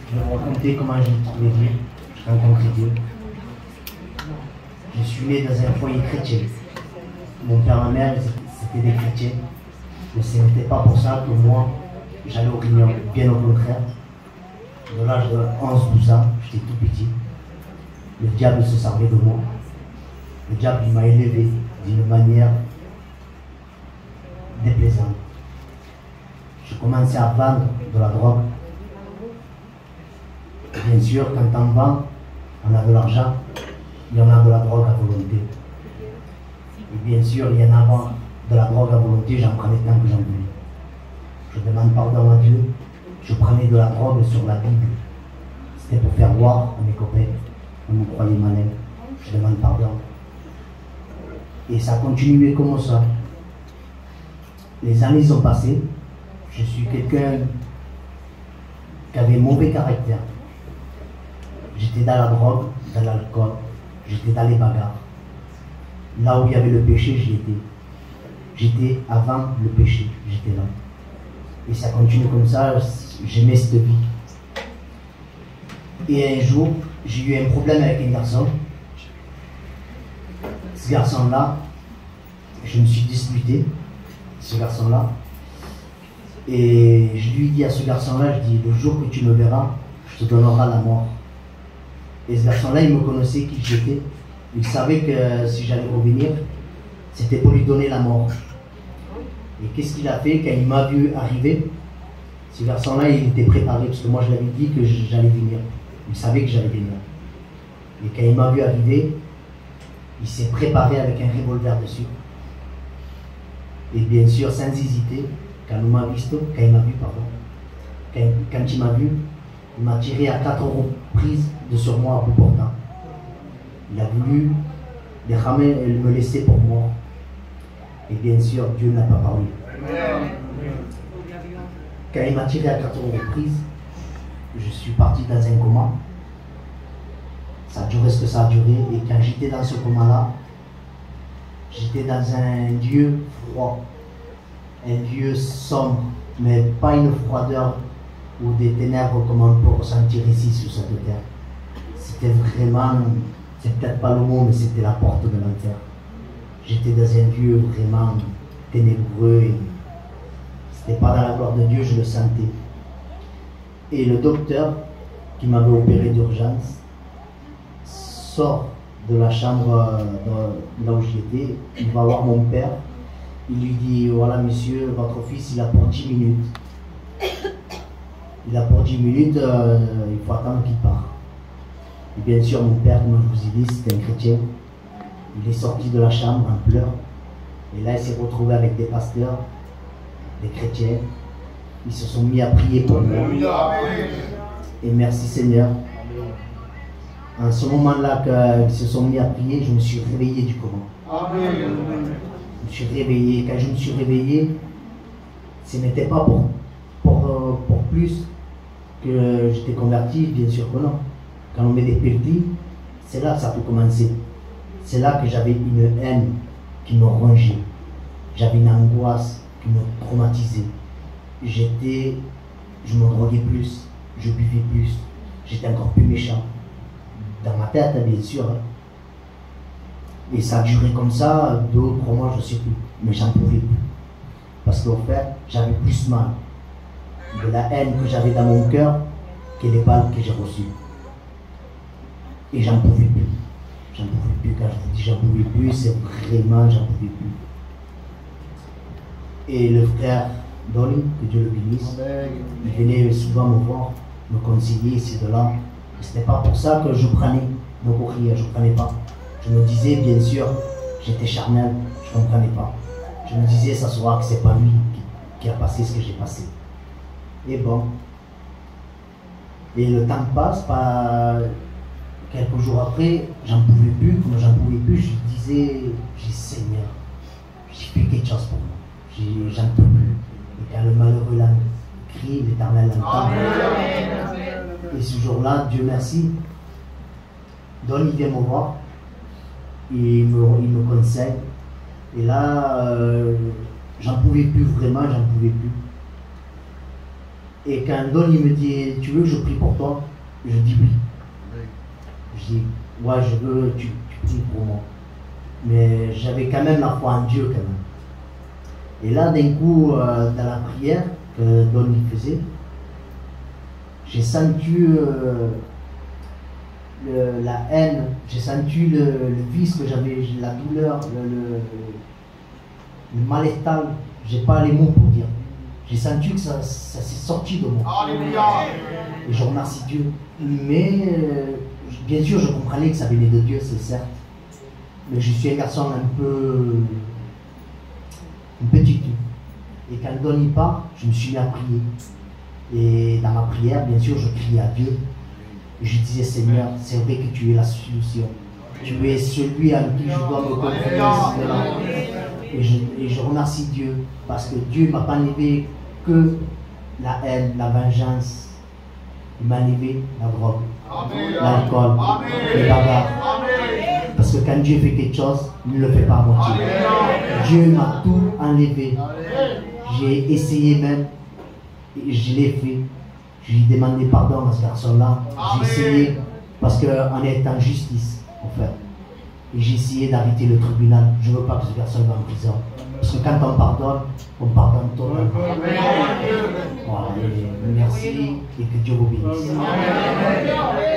Je vais vous raconter comment j'ai trouvé Dieu, j'ai rencontré Dieu. Je suis né dans un foyer chrétien. Mon père et ma mère, c'était des chrétiens. Mais ce n'était pas pour ça que moi, j'allais au Réunion. Bien au contraire. De l'âge de 11-12 ans, j'étais tout petit. Le diable se servait de moi. Le diable m'a élevé d'une manière déplaisante. Je commençais à vendre de la drogue. Bien sûr, quand on vend, on a de l'argent, il y en a de la drogue à volonté. Et bien sûr, il y en a de la drogue à volonté, j'en prenais tant que j'en voulais. Je demande pardon à Dieu, je prenais de la drogue sur la Bible. C'était pour faire voir à mes copains, on me croyait malin. Je demande pardon. Et ça a continué comme ça. Les années sont passées, je suis quelqu'un qui avait mauvais caractère. J'étais dans la drogue, dans l'alcool, j'étais dans les bagarres. Là où il y avait le péché, j'y étais. J'étais avant le péché, j'étais là. Et ça continue comme ça, j'aimais cette vie. Et un jour, j'ai eu un problème avec un garçon. Ce garçon-là, je me suis disputé, ce garçon-là. Et je lui dis à ce garçon-là, je dis, le jour que tu me verras, je te donnerai la mort. Et ce garçon-là, il me connaissait qui j'étais. Il savait que si j'allais revenir, c'était pour lui donner la mort. Et qu'est-ce qu'il a fait quand il m'a vu arriver? Ce garçon-là, il était préparé, parce que moi je l'avais dit que j'allais venir. Il savait que j'allais venir. Et quand il m'a vu arriver, il s'est préparé avec un revolver dessus. Et bien sûr, sans hésiter, quand il m'a vu, il m'a tiré à 4 reprises de sur moi à bout portant. Il a voulu me laisser pour mort. Et bien sûr, Dieu n'a pas parlé. Quand il m'a tiré à 4 reprises, je suis parti dans un coma. Ça a duré ce que ça a duré. Et quand j'étais dans ce coma-là, j'étais dans un lieu froid, un lieu sombre, mais pas une froideur ou des ténèbres comme on peut ressentir ici sur cette terre. C'était vraiment, c'est peut-être pas le mot, mais c'était la porte de l'enfer. J'étais dans un lieu vraiment ténébreux et c'était pas dans la gloire de Dieu, je le sentais. Et le docteur qui m'avait opéré d'urgence sort de la chambre là où j'étais, il va voir mon père, il lui dit, voilà monsieur, votre fils il a pour 10 minutes. Il a pour 10 minutes, il faut attendre qu'il parte. Et bien sûr, mon père, comme je vous ai dit, c'était un chrétien. Il est sorti de la chambre en pleurs. Et là, il s'est retrouvé avec des pasteurs, des chrétiens. Ils se sont mis à prier pour moi. Et merci Seigneur. En ce moment-là qu'ils se sont mis à prier, je me suis réveillé du coma. Je me suis réveillé. Quand je me suis réveillé, ce n'était pas pour plus que j'étais converti, bien sûr que non. Quand on met des pelletis, c'est là que ça peut commencer. C'est là que j'avais une haine qui me rongeait. J'avais une angoisse qui me traumatisait. Je me droguais plus, je buvais plus, j'étais encore plus méchant. Dans ma tête, bien sûr. Et ça a duré comme ça, 2 ou 3 mois, je ne sais plus. Mais j'en pouvais plus. Parce qu'au fait, j'avais plus mal de la haine que j'avais dans mon cœur que les balles que j'ai reçues. Et j'en pouvais plus. J'en pouvais plus. Quand je vous dis j'en pouvais plus, c'est vraiment j'en pouvais plus. Et le frère Dolly, que Dieu le bénisse, il venait souvent me voir, me conseiller ici de là. C'était pas pour ça que je prenais nos courriers, je ne prenais pas. Je me disais, bien sûr, j'étais charnel, je ne comprenais pas. Je me disais, ça se voit que c'est pas lui qui a passé ce que j'ai passé. Et bon. Et le temps passe, quelques jours après, j'en pouvais plus, comme j'en pouvais plus, je disais, j'ai Seigneur, j'ai fait quelque chose pour moi, j'en peux plus. Et quand le malheureux là crie, l'Éternel l'entend. Et ce jour-là, Dieu merci, Don il vient me voir, il me conseille. Et là, j'en pouvais plus vraiment, j'en pouvais plus. Et quand Don il me dit, tu veux que je prie pour toi? Je dis oui. Je dis, ouais, je veux, tu pries pour moi. Mais j'avais quand même la foi en Dieu quand même. Et là, d'un coup, dans la prière que Don il faisait, j'ai senti la haine, j'ai senti le vice que j'avais, la douleur, le mal-état, j'ai pas les mots pour dire. J'ai senti que ça s'est sorti de moi. Alléluia. Et je remercie Dieu. Mais bien sûr, je comprenais que ça venait de Dieu, c'est certes. Mais je suis un garçon un petit tout. Et quand Don y part, je me suis mis à prier. Et dans ma prière, bien sûr, je criais à Dieu. Et je disais, Seigneur, c'est vrai que tu es la solution. Tu es celui à qui je dois me confronter. Et je remercie Dieu parce que Dieu ne m'a pas enlevé que la haine, la vengeance. Il m'a enlevé la drogue, l'alcool, les bagarres. Parce que quand Dieu fait quelque chose, il ne le fait pas à moitié. Dieu m'a tout enlevé. J'ai essayé même, et je l'ai fait. Je lui ai demandé pardon à ce garçon-là. J'ai essayé, parce qu'en étant en justice, en fait. Et j'ai essayé d'arrêter le tribunal. Je ne veux pas que ce garçon va en prison. Parce que quand on pardonne totalement. Voilà, et merci et que Dieu vous bénisse.